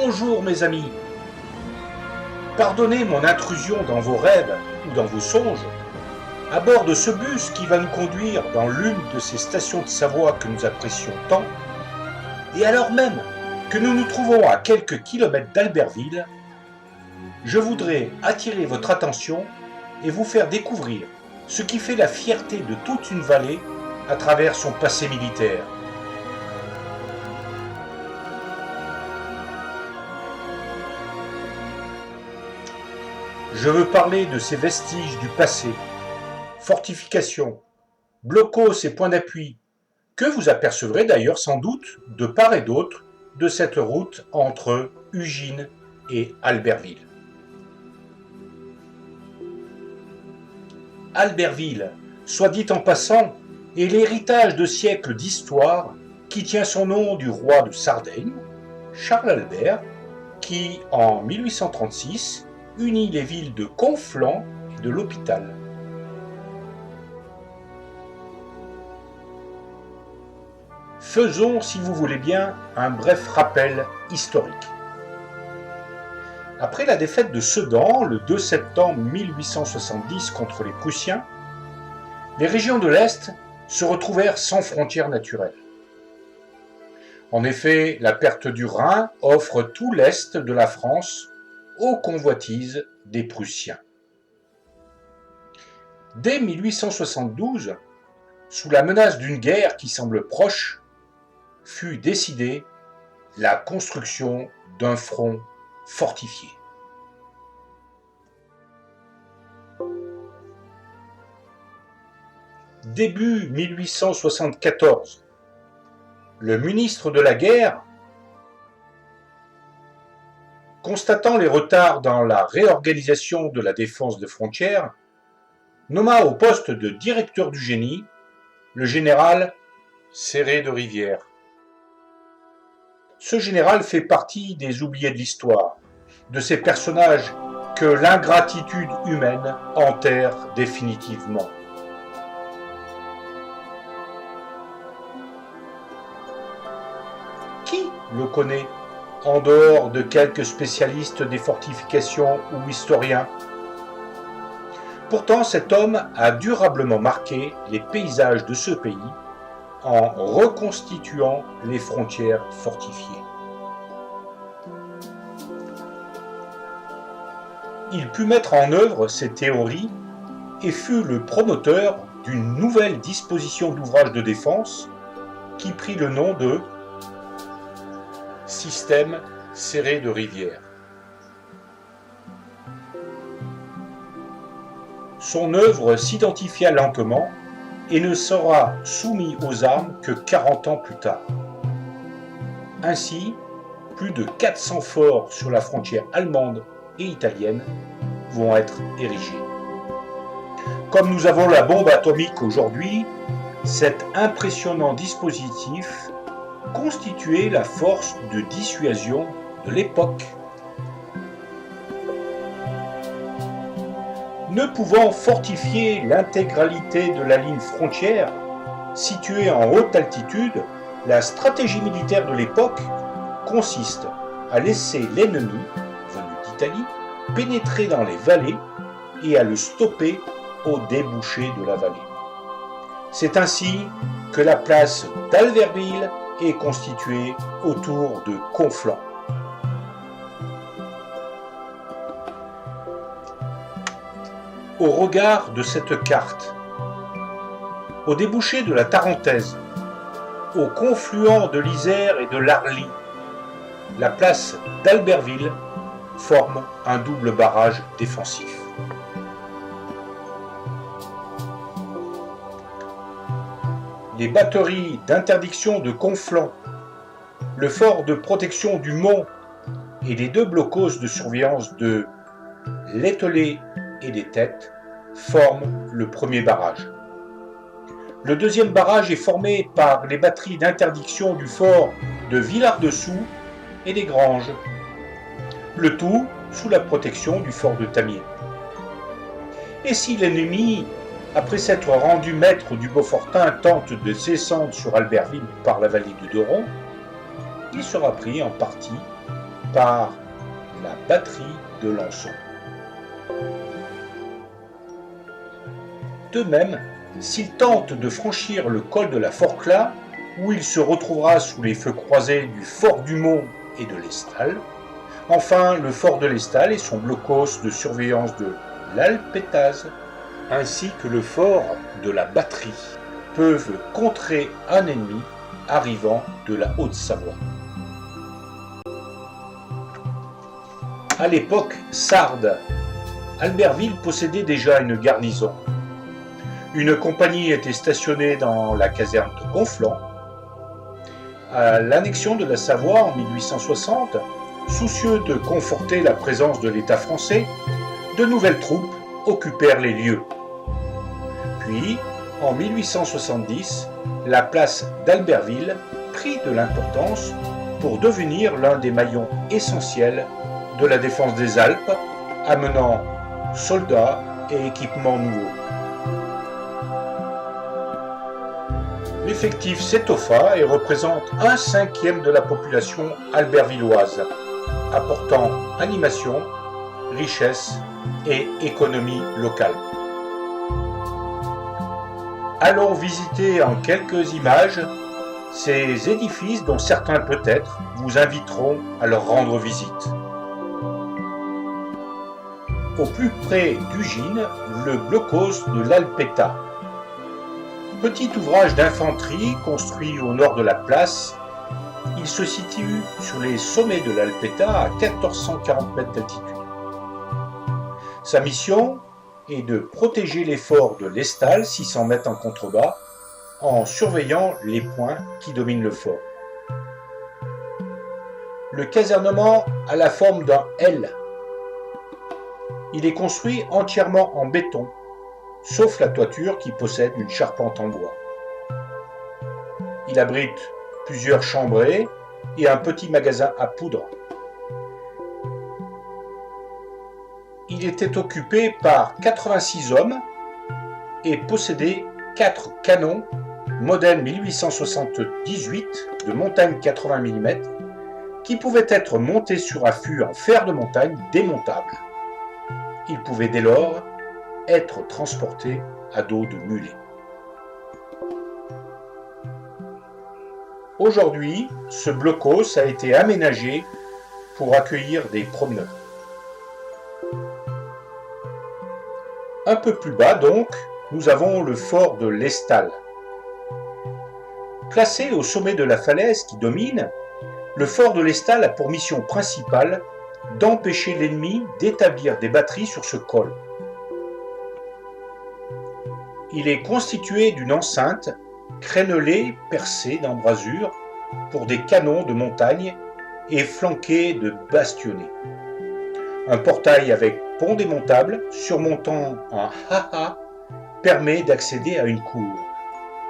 Bonjour mes amis. Pardonnez mon intrusion dans vos rêves ou dans vos songes, à bord de ce bus qui va nous conduire dans l'une de ces stations de Savoie que nous apprécions tant, et alors même que nous nous trouvons à quelques kilomètres d'Albertville, je voudrais attirer votre attention et vous faire découvrir ce qui fait la fierté de toute une vallée à travers son passé militaire. Je veux parler de ces vestiges du passé, fortifications, blocos et points d'appui, que vous apercevrez d'ailleurs sans doute de part et d'autre de cette route entre Ugine et Albertville. Albertville, soit dit en passant, est l'héritage de siècles d'histoire qui tient son nom du roi de Sardaigne, Charles Albert, qui, en 1836, unit les villes de Conflans et de l'Hôpital. Faisons, si vous voulez bien, un bref rappel historique. Après la défaite de Sedan, le 2 septembre 1870 contre les Prussiens, les régions de l'Est se retrouvèrent sans frontières naturelles. En effet, la perte du Rhin offre tout l'Est de la France aux convoitises des Prussiens. Dès 1872, sous la menace d'une guerre qui semble proche, fut décidée la construction d'un front fortifié. Début 1874, le ministre de la guerre, constatant les retards dans la réorganisation de la défense des frontières, nomma au poste de directeur du génie le général Céré de Rivière. Ce général fait partie des oubliés de l'histoire, de ces personnages que l'ingratitude humaine enterre définitivement. Qui le connaît, en dehors de quelques spécialistes des fortifications ou historiens? Pourtant, cet homme a durablement marqué les paysages de ce pays en reconstituant les frontières fortifiées. Il put mettre en œuvre ces théories et fut le promoteur d'une nouvelle disposition d'ouvrage de défense qui prit le nom de système Céré de Rivière. Son œuvre s'identifia lentement et ne sera soumis aux armes que 40 ans plus tard. Ainsi, plus de 400 forts sur la frontière allemande et italienne vont être érigés. Comme nous avons la bombe atomique aujourd'hui, cet impressionnant dispositif constituait la force de dissuasion de l'époque. Ne pouvant fortifier l'intégralité de la ligne frontière, située en haute altitude, la stratégie militaire de l'époque consiste à laisser l'ennemi, venu d'Italie, pénétrer dans les vallées et à le stopper au débouché de la vallée. C'est ainsi que la place d'Albertville est constituée autour de Conflans. Au regard de cette carte, au débouché de la Tarentaise, au confluent de l'Isère et de l'Arly, la place d'Albertville forme un double barrage défensif. Les batteries d'interdiction de Conflans, le fort de protection du Mont et les deux blocos de surveillance de l'Ételé et des Têtes forment le premier barrage. Le deuxième barrage est formé par les batteries d'interdiction du fort de Villard-dessous et des Granges, le tout sous la protection du fort de Tamier. Et si l'ennemi, après s'être rendu maître du Beaufortin, tente de descendre sur Albertville par la vallée du Doron, il sera pris en partie par la batterie de Lançon. De même, s'il tente de franchir le col de la Forclaz, où il se retrouvera sous les feux croisés du fort du Mont et de l'Estale, enfin le fort de l'Estale et son blocos de surveillance de l'Alpétaz, ainsi que le fort de la Batterie, peuvent contrer un ennemi arrivant de la Haute-Savoie. À l'époque sarde, Albertville possédait déjà une garnison. Une compagnie était stationnée dans la caserne de Conflans. À l'annexion de la Savoie en 1860, soucieux de conforter la présence de l'État français, de nouvelles troupes occupèrent les lieux. Puis, en 1870, la place d'Albertville prit de l'importance pour devenir l'un des maillons essentiels de la défense des Alpes, amenant soldats et équipements nouveaux. L'effectif s'étoffa et représente 1/5 de la population albertvilloise, apportant animation, richesse et économie locale. Allons visiter en quelques images ces édifices dont certains peut-être vous inviteront à leur rendre visite. Au plus près d'Ugine, le blocos de l'Alpétaz. Petit ouvrage d'infanterie construit au nord de la place, il se situe sur les sommets de l'Alpétaz à 1440 mètres d'altitude. Sa mission est de protéger les forts de l'Estale, 600 mètres en contrebas, en surveillant les points qui dominent le fort. Le casernement a la forme d'un L. Il est construit entièrement en béton, sauf la toiture qui possède une charpente en bois. Il abrite plusieurs chambrées et un petit magasin à poudre. Il était occupé par 86 hommes et possédait 4 canons modèle 1878 de montagne 80 mm qui pouvaient être montés sur un fût en fer de montagne démontable. Il pouvait dès lors être transporté à dos de mulet. Aujourd'hui, ce blocos a été aménagé pour accueillir des promeneurs. Un peu plus bas donc, nous avons le fort de l'Estale. Placé au sommet de la falaise qui domine, le fort de l'Estale a pour mission principale d'empêcher l'ennemi d'établir des batteries sur ce col. Il est constitué d'une enceinte crénelée percée d'embrasures pour des canons de montagne et flanqué de bastonnets. Un portail avec pont démontable surmontant un haha permet d'accéder à une cour.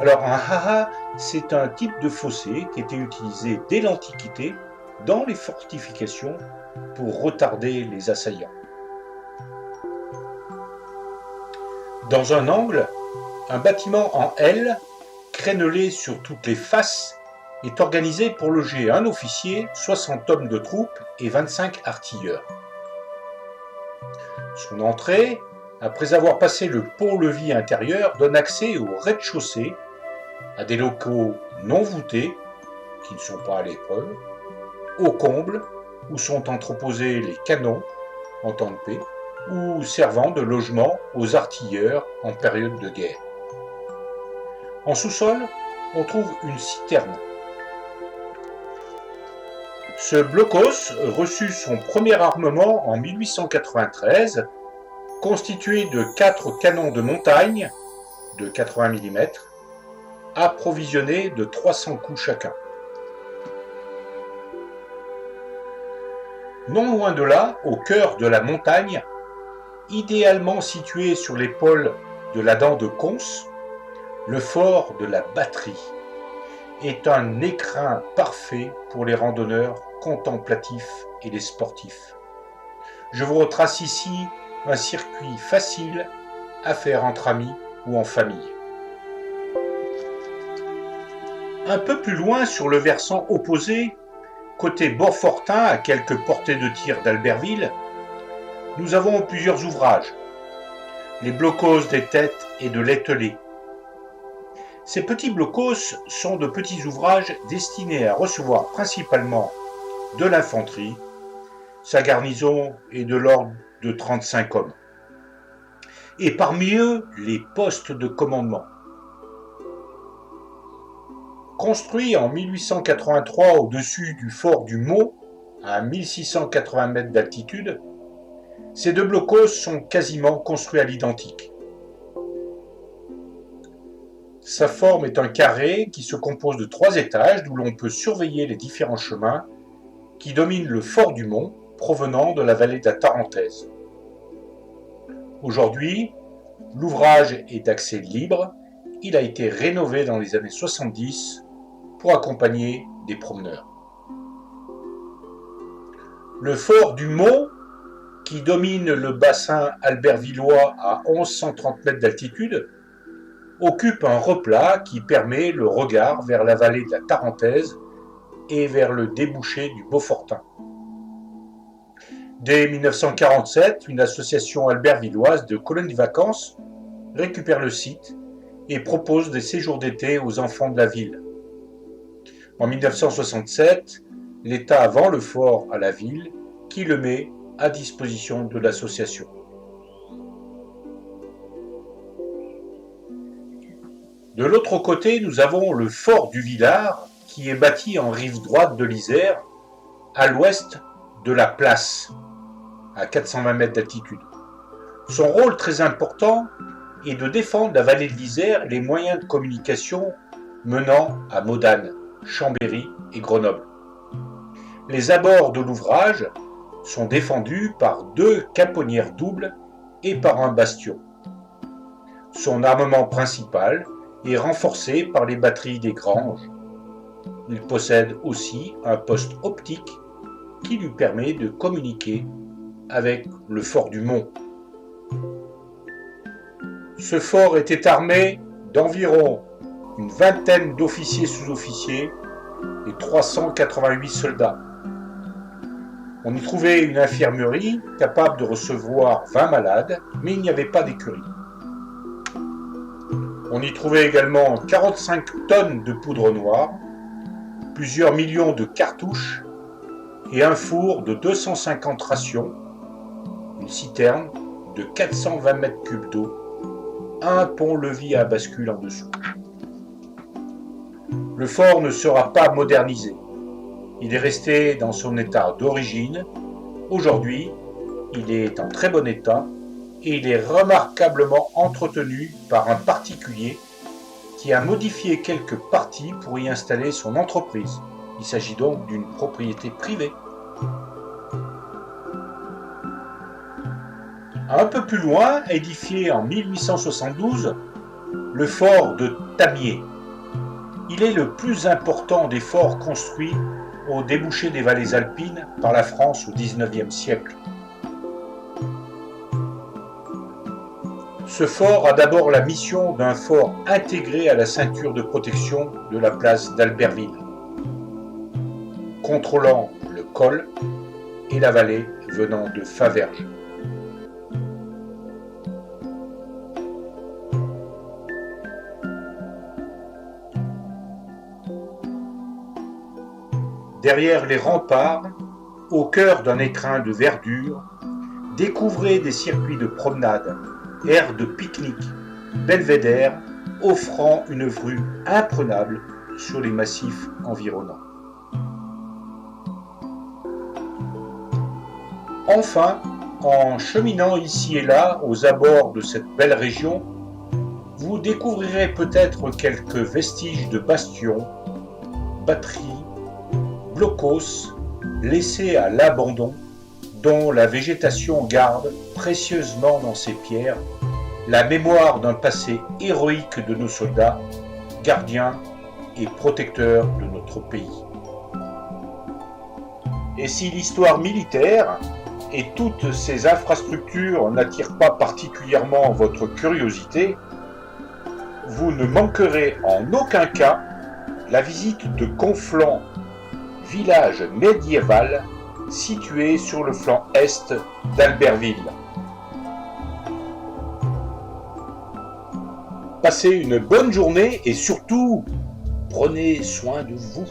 Alors un haha, c'est un type de fossé qui était utilisé dès l'Antiquité dans les fortifications pour retarder les assaillants. Dans un angle, un bâtiment en L, crénelé sur toutes les faces, est organisé pour loger un officier, 60 hommes de troupes et 25 artilleurs. Son entrée, après avoir passé le pont-levis intérieur, donne accès au rez-de-chaussée, à des locaux non voûtés, qui ne sont pas à l'épreuve, au comble, où sont entreposés les canons en temps de paix, ou servant de logement aux artilleurs en période de guerre. En sous-sol, on trouve une citerne. Ce blocos reçut son premier armement en 1893, constitué de 4 canons de montagne de 80 mm, approvisionnés de 300 coups chacun. Non loin de là, au cœur de la montagne, idéalement situé sur l'épaule de la dent de Cons, le fort de la Batterie est un écrin parfait pour les randonneurs contemplatifs et les sportifs. Je vous retrace ici un circuit facile à faire entre amis ou en famille. Un peu plus loin sur le versant opposé, Côté Beaufortin, à quelques portées de tir d'Albertville, nous avons plusieurs ouvrages. Les blocos des Têtes et de l'Ételé. Ces petits blocos sont de petits ouvrages destinés à recevoir principalement de l'infanterie. Sa garnison est de l'ordre de 35 hommes. Et parmi eux, les postes de commandement. Construits en 1883 au-dessus du fort du Mont, à 1680 mètres d'altitude, ces deux blocos sont quasiment construits à l'identique. Sa forme est un carré qui se compose de 3 étages d'où l'on peut surveiller les différents chemins qui dominent le fort du Mont provenant de la vallée de la Tarentaise. Aujourd'hui, l'ouvrage est d'accès libre. Il a été rénové dans les années 70 pour accompagner des promeneurs. Le fort du Mont, qui domine le bassin albertvillois à 1130 mètres d'altitude, occupe un replat qui permet le regard vers la vallée de la Tarentaise et vers le débouché du Beaufortin. Dès 1947, une association albertvilloise de colonies de vacances récupère le site et propose des séjours d'été aux enfants de la ville. En 1967, l'État vend le fort à la ville qui le met à disposition de l'association. De l'autre côté, nous avons le fort du Villard qui est bâti en rive droite de l'Isère, à l'ouest de la place, à 420 mètres d'altitude. Son rôle très important est de défendre la vallée de l'Isère et les moyens de communication menant à Modane, Chambéry et Grenoble. Les abords de l'ouvrage sont défendus par 2 caponnières doubles et par un bastion. Son armement principal est renforcé par les batteries des Granges. Il possède aussi un poste optique qui lui permet de communiquer avec le fort du Mont. Ce fort était armé d'environ une vingtaine d'officiers sous-officiers et 388 soldats. On y trouvait une infirmerie capable de recevoir 20 malades, mais il n'y avait pas d'écurie. On y trouvait également 45 tonnes de poudre noire, plusieurs millions de cartouches et un four de 250 rations, une citerne de 420 mètres cubes d'eau, un pont-levis à bascule en dessous. Le fort ne sera pas modernisé. Il est resté dans son état d'origine. Aujourd'hui, il est en très bon état et il est remarquablement entretenu par un particulier qui a modifié quelques parties pour y installer son entreprise. Il s'agit donc d'une propriété privée. Un peu plus loin, édifié en 1872, le fort de Tamier. Il est le plus important des forts construits au débouché des vallées alpines par la France au XIXe siècle. Ce fort a d'abord la mission d'un fort intégré à la ceinture de protection de la place d'Albertville, contrôlant le col et la vallée venant de Faverges. Derrière les remparts, au cœur d'un écrin de verdure, découvrez des circuits de promenade, aires de pique-nique, belvédères, offrant une vue imprenable sur les massifs environnants. Enfin, en cheminant ici et là aux abords de cette belle région, vous découvrirez peut-être quelques vestiges de bastions, batteries, blocos laissés à l'abandon, dont la végétation garde précieusement dans ses pierres la mémoire d'un passé héroïque de nos soldats, gardiens et protecteurs de notre pays. Et si l'histoire militaire et toutes ces infrastructures n'attirent pas particulièrement votre curiosité, vous ne manquerez en aucun cas la visite de Conflans, village médiéval situé sur le flanc est d'Albertville. Passez une bonne journée et surtout, prenez soin de vous.